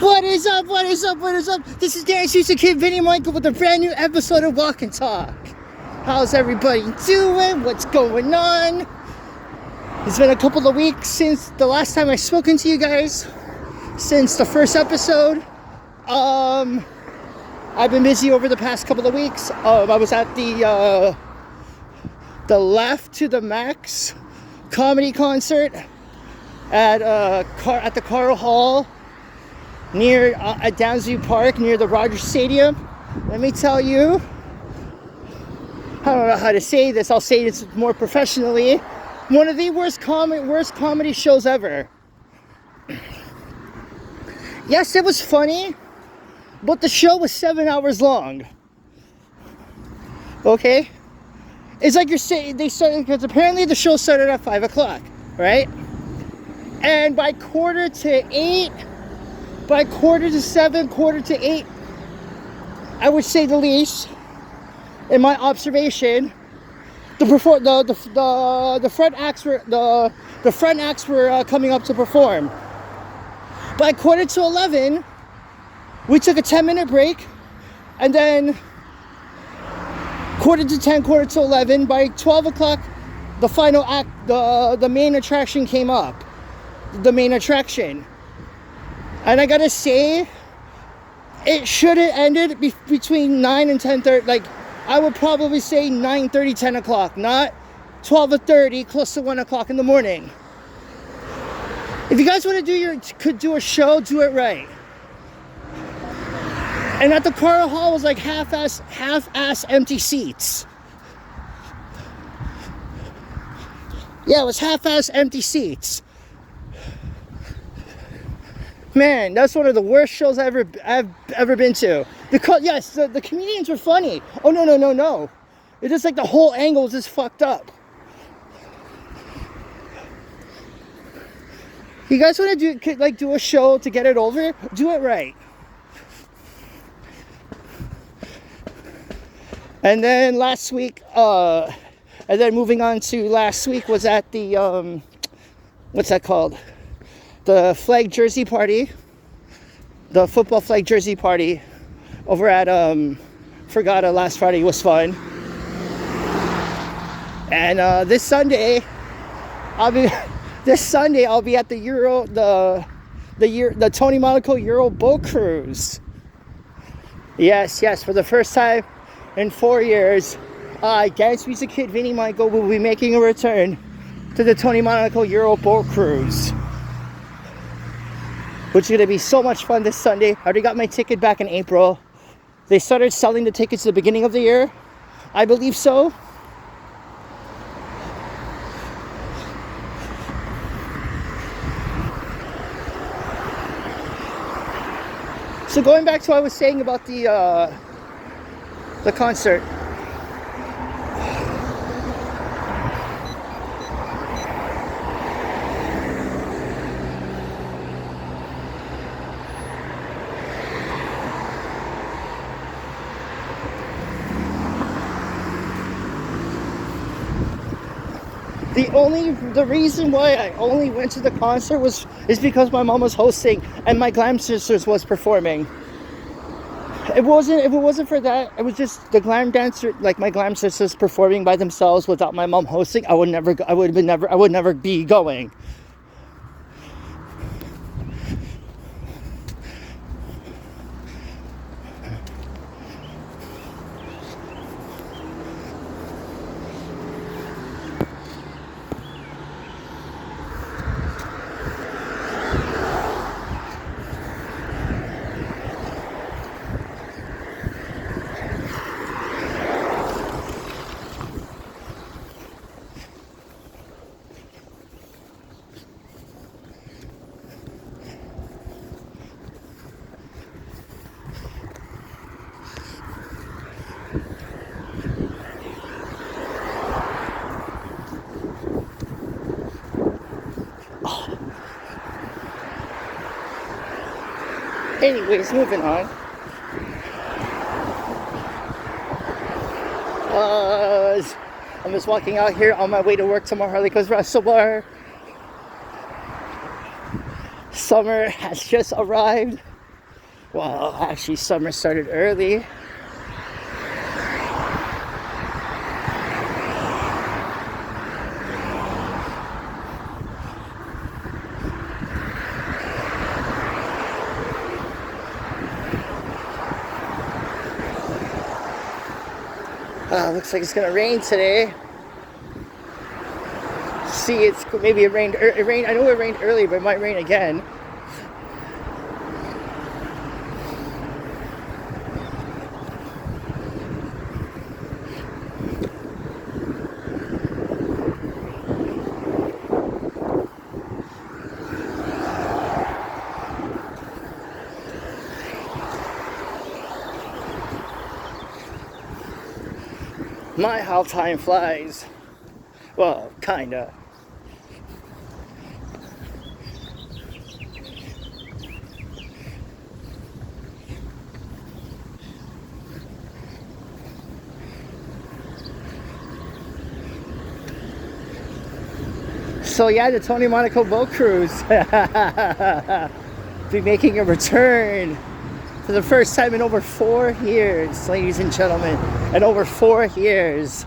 What is up? What is up? What is up? This is Dance Music Kid Vinny Michael with a brand new episode of Walk and Talk. How's everybody doing? What's going on? It's been a couple of weeks since the last time I've spoken to you guys. Since the first episode. I've been busy over the past couple of weeks. I was at the Left to the Max comedy concert at the Carl Hall near at Downsview Park near the Rogers Stadium. Let me tell you, I don't know how to say this. I'll say this more professionally. One of the worst comedy shows ever. Yes, it was funny, but the show was 7 hours long. Okay? It's like you're saying, they started, because apparently the show started at 5 o'clock, right? And by quarter to 8, by quarter to 7, quarter to 8, I would say the least, in my observation, the front acts were coming up to perform. By quarter to 11, we took a 10-minute break, and then quarter to 10, quarter to 11, by 12 o'clock, the final act, the main attraction came up. The main attraction. And I gotta say, it should have ended between 9 and 10:30. Like, I would probably say 9:30, 10 o'clock, not 12:30, close to 1 o'clock in the morning. If you guys want to could do a show, do it right. And at the Carl Hall was like half-ass empty seats. Yeah, it was half-ass empty seats. Man, that's one of the worst shows I've ever been to. Yes, the comedians were funny. Oh, no. It's just like the whole angle is just fucked up. You guys want to do a show to get it over? Do it right. And then last week, and then moving on to last week was at the, what's that called? The flag jersey party, the football flag jersey party over at Fergata last Friday was fun. And this Sunday I'll be at the Tony Monaco Euro boat cruise. Yes, for the first time in 4 years, Dance Music Kid Vinny Michael will be making a return to the Tony Monaco Euro boat cruise, which is going to be so much fun this Sunday. I already got my ticket back in April. They started selling the tickets at the beginning of the year. I believe so. So going back to what I was saying about the concert. The reason why I only went to the concert is because my mom was hosting and my Glam Sisters was performing. If it wasn't for that, it was just the glam dancer, like my Glam Sisters performing by themselves without my mom hosting. I would never be going. Anyways, moving on. I'm just walking out here on my way to work tomorrow, Harley Coast Wrestle Bar. Summer has just arrived. Well, actually, summer started early. Looks like it's gonna rain today. See, it's maybe it rained. It rained. I know it rained early, but it might rain again. My, how time flies. Well, kinda. So yeah, the Tony Monaco boat cruise be making a return for the first time in over 4 years, ladies and gentlemen. In over 4 years.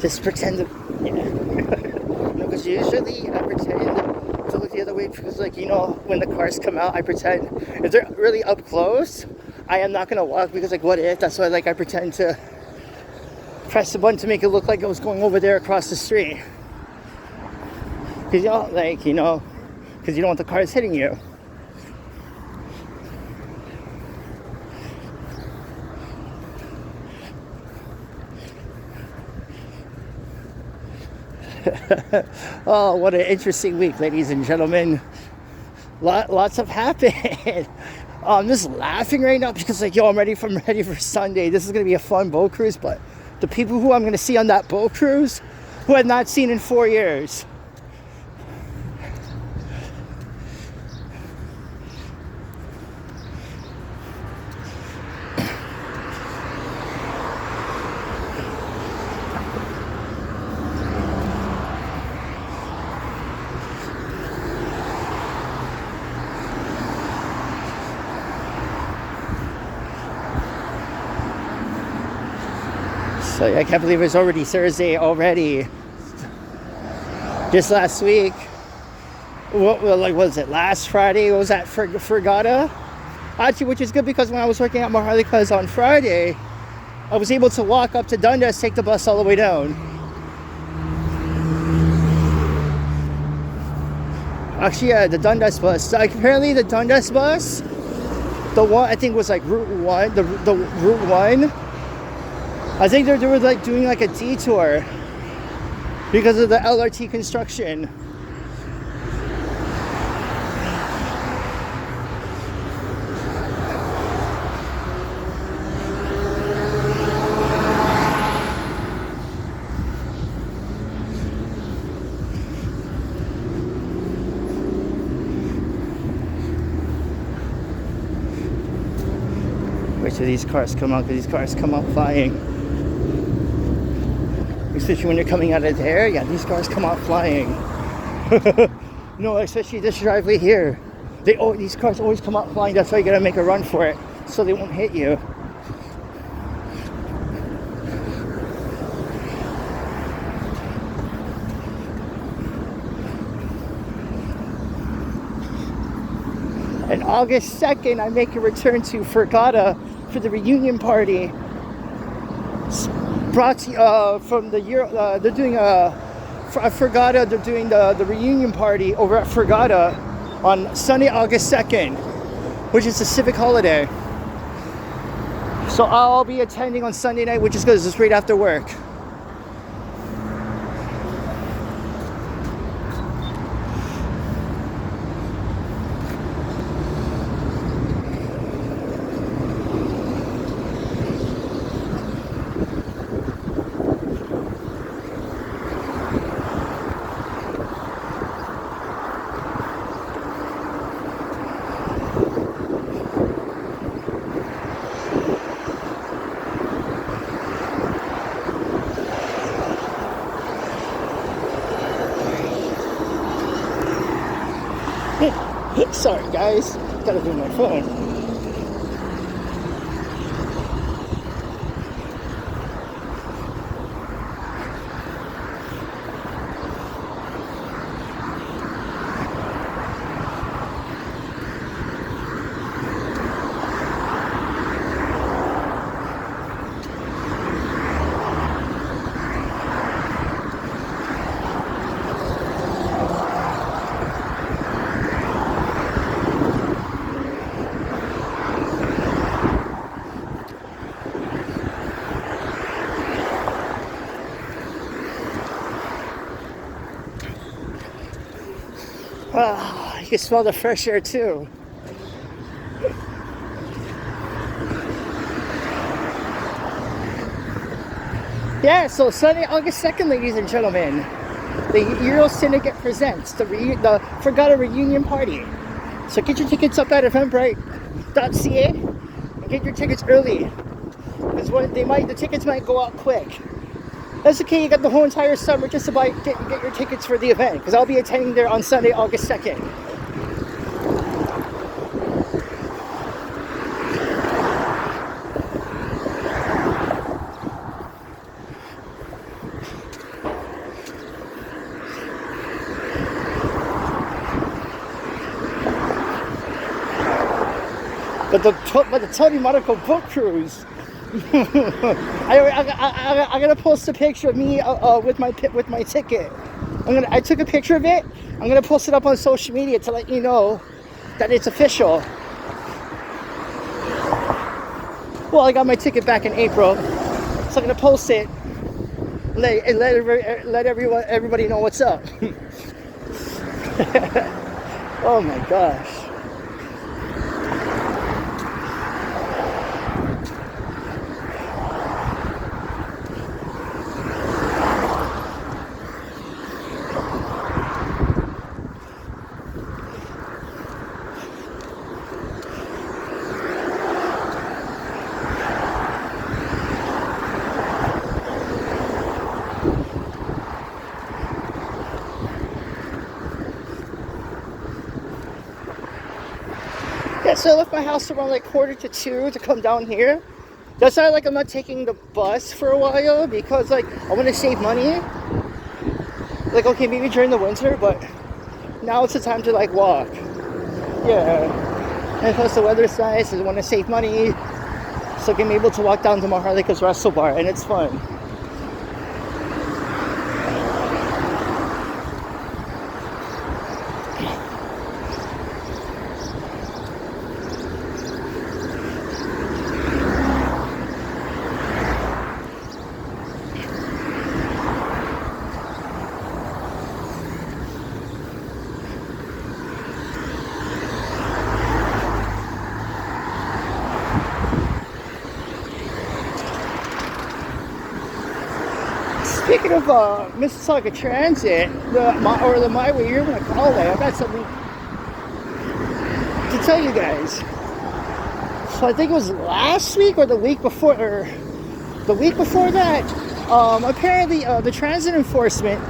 Just pretend to, yeah. No, because usually I pretend to look the other way because, like, you know, when the cars come out, I pretend if they're really up close, I am not gonna walk because, like, what if? That's why, like, I pretend to press the button to make it look like I was going over there across the street. Because, you know, like, you know, because you don't want the cars hitting you. Oh, what an interesting week, ladies and gentlemen. Lots have happened. I'm just laughing right now because, like, yo, I'm ready for Sunday. This is gonna be a fun boat cruise, but the people who I'm gonna see on that boat cruise, who I've not seen in 4 years. So I can't believe it's already Thursday already. Just last week, what was it? Last Friday was at Fergata. Actually, which is good because when I was working at Maharlika's on Friday, I was able to walk up to Dundas, take the bus all the way down. Actually, yeah, the Dundas bus. Like, apparently the Dundas bus, the one I think was like Route 1, the Route 1. I think they were like doing like a detour because of the LRT construction. Wait till these cars come out, because these cars come out flying. Especially when you're coming out of there, yeah, these cars come out flying. No, especially this driveway here. These cars always come out flying. That's why you gotta make a run for it, so they won't hit you. And August 2nd, I make a return to Fergata for the reunion party. Brought to, from the year, they're doing Fergata, they're doing the reunion party over at Fergata on Sunday, August 2nd, which is a civic holiday. So I'll be attending on Sunday night, which is good, it's right after work. Sorry, guys. Gotta do my phone. You can smell the fresh air too. Yeah, so Sunday, August 2nd, ladies and gentlemen, the Euro Syndicate presents the Forgotta Reunion Party. So get your tickets up at eventbrite.ca and get your tickets early, because the tickets might go out quick. That's okay, you got the whole entire summer just to get your tickets for the event, because I'll be attending there on Sunday, August 2nd. But the Tony Monaco book cruise. I'm gonna post a picture of me with my ticket. I took a picture of it. I'm gonna post it up on social media to let you know that it's official. Well, I got my ticket back in April, so I'm gonna post it. Let everybody know what's up. Oh my gosh. Yeah, so I left my house around like 1:45 to come down here. That's why I'm not taking the bus for a while, because I want to save money. Okay, maybe during the winter, but now it's the time to walk. Yeah, and plus the weather's nice. I want to save money, so I'm able to walk down to Maharlika's Resto Bar, and it's fun. Speaking of Mississauga Transit, the MyWay, you're gonna call it. I've got something to tell you guys. So I think it was last week or the week before, that. Apparently, the transit enforcement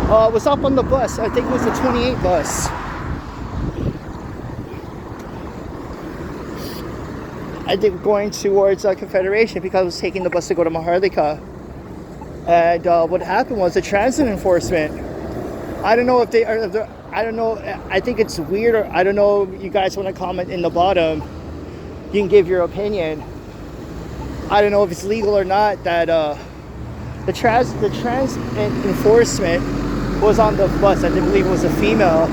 was up on the bus. I think it was the 28 bus. I think going towards Confederation, because I was taking the bus to go to Maharlika. And what happened was the transit enforcement, I don't know if they are, I don't know, I think it's weird, or I don't know, you guys want to comment in the bottom, you can give your opinion. I don't know if it's legal or not that the transit enforcement was on the bus. I believe it was a female,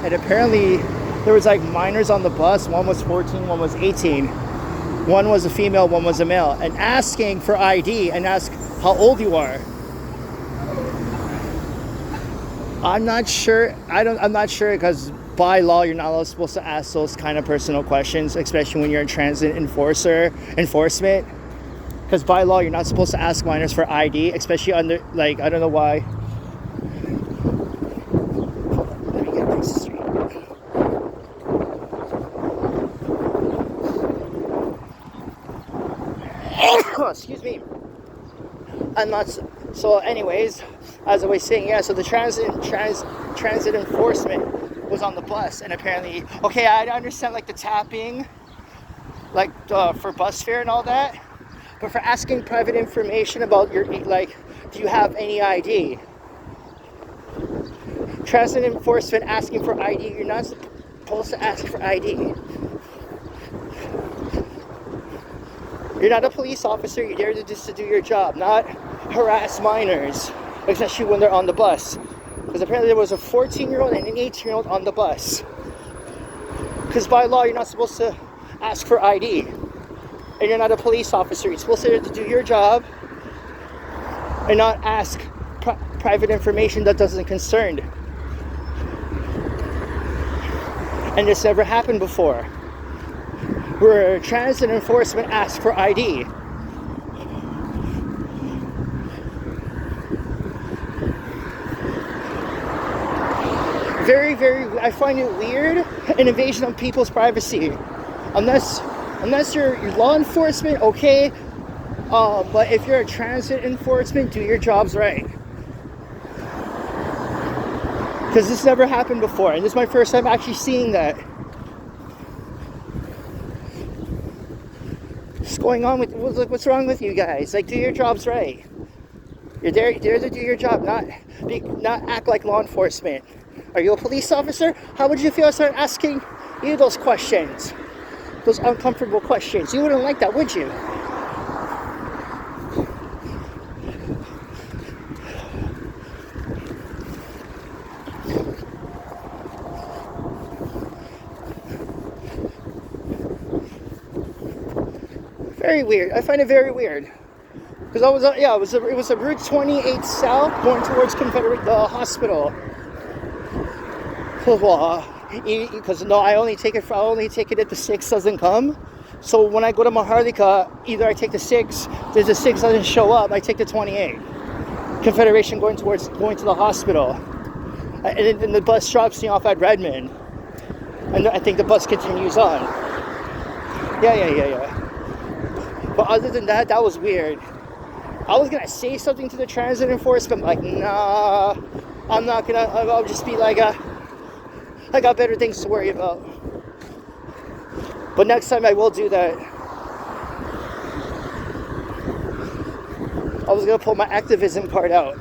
and apparently there was minors on the bus. One was 14, one was 18. One was a female, one was a male, and asking for ID and ask how old you are. I'm not sure. I'm not sure, because by law you're not supposed to ask those kind of personal questions, especially when you're in transit enforcement. Because by law you're not supposed to ask minors for ID, especially under I don't know why. Hold on, let me get this straight. Excuse me. I'm not. So anyways, as I was saying, yeah, so the transit enforcement was on the bus, and apparently, okay, I understand like the tapping, like for bus fare and all that, but for asking private information about your, like, do you have any ID? Transit enforcement asking for ID, you're not supposed to ask for ID. You're not a police officer, you're there just to do your job, not harass minors, especially when they're on the bus. Because apparently there was a 14-year-old and an 18-year-old on the bus. Because by law, you're not supposed to ask for ID. And you're not a police officer. You're supposed to do your job and not ask private information that doesn't concern. And this never happened before, where transit enforcement asked for ID. I find it weird, an invasion of people's privacy. Unless you're law enforcement, okay, but if you're a transit enforcement, do your jobs right. Because this never happened before, and this is my first time actually seeing that. What's going on with, what's wrong with you guys? Like, do your jobs right. You're there to do your job, not act like law enforcement. Are you a police officer? How would you feel if I started asking you those questions? Those uncomfortable questions. You wouldn't like that, would you? Very weird. I find it very weird. Because it was a Route 28 South going towards Confederate, the hospital. Because I only take it if the 6 doesn't come. So when I go to Maharlika, either I take the 6, if the 6 doesn't show up, I take the 28. Confederation going to the hospital. And then the bus drops me off at Redmond. And I think the bus continues on. Yeah. But other than that, that was weird. I was gonna say something to the transit enforcement, like, nah, I'm not gonna, I'll just be like, I got better things to worry about. But next time I will do that. I was gonna pull my activism part out.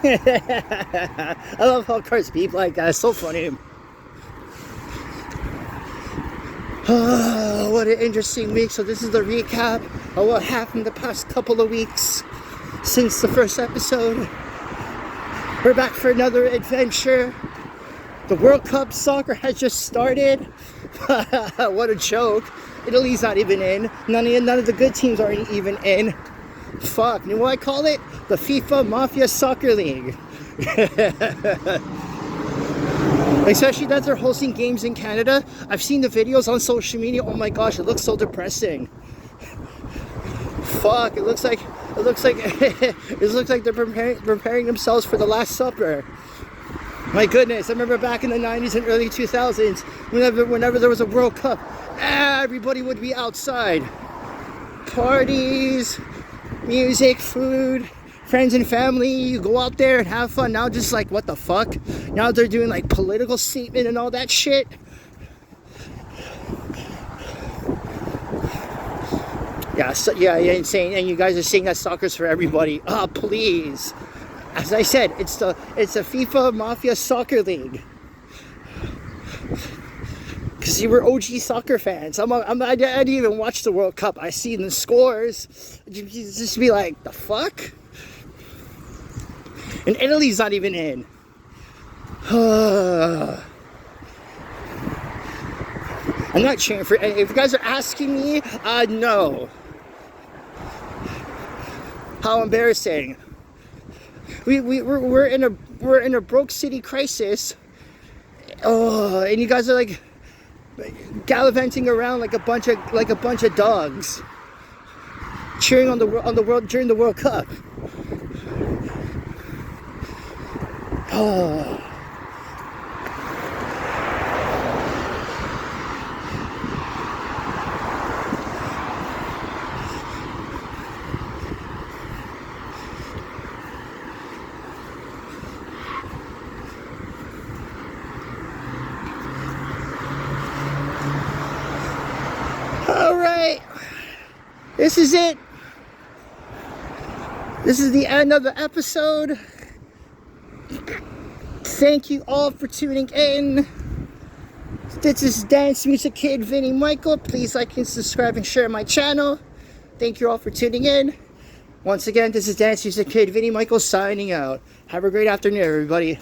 I love how cars beep like that. It's so funny. Oh, what an interesting week. So this is the recap of what happened the past couple of weeks since the first episode. We're back for another adventure. The World Cup soccer has just started. What a joke. Italy's not even in. None of the good teams are even in. Fuck, you know what I call it? The FIFA Mafia Soccer League. Especially that they're hosting games in Canada. I've seen the videos on social media. Oh my gosh, it looks so depressing. Fuck, it looks like they're preparing themselves for the Last Supper. My goodness, I remember back in the 90s and early 2000s, whenever there was a World Cup, everybody would be outside. Parties, music, food, friends and family, you go out there and have fun. Now just like, what the fuck? Now they're doing like political statement and all that shit. Yeah, so, yeah, insane. And you guys are saying that soccer's for everybody. Oh, please. As I said, it's a FIFA Mafia Soccer League. Because you were OG soccer fans. I didn't even watch the World Cup. I seen the scores. Just be like, the fuck? And Italy's not even in. I'm not cheering for. If you guys are asking me, no. How embarrassing. We're in a broke city crisis. Oh, and you guys are like gallivanting around like a bunch of dogs, cheering on the world during the World Cup. Oh. All right, this is it. This is the end of the episode. Thank you all for tuning in. This is Dance Music Kid Vinny Michael. Please like and subscribe and share my channel. Thank you all for tuning in. Once again, this is Dance Music Kid Vinny Michael signing out. Have a great afternoon, everybody.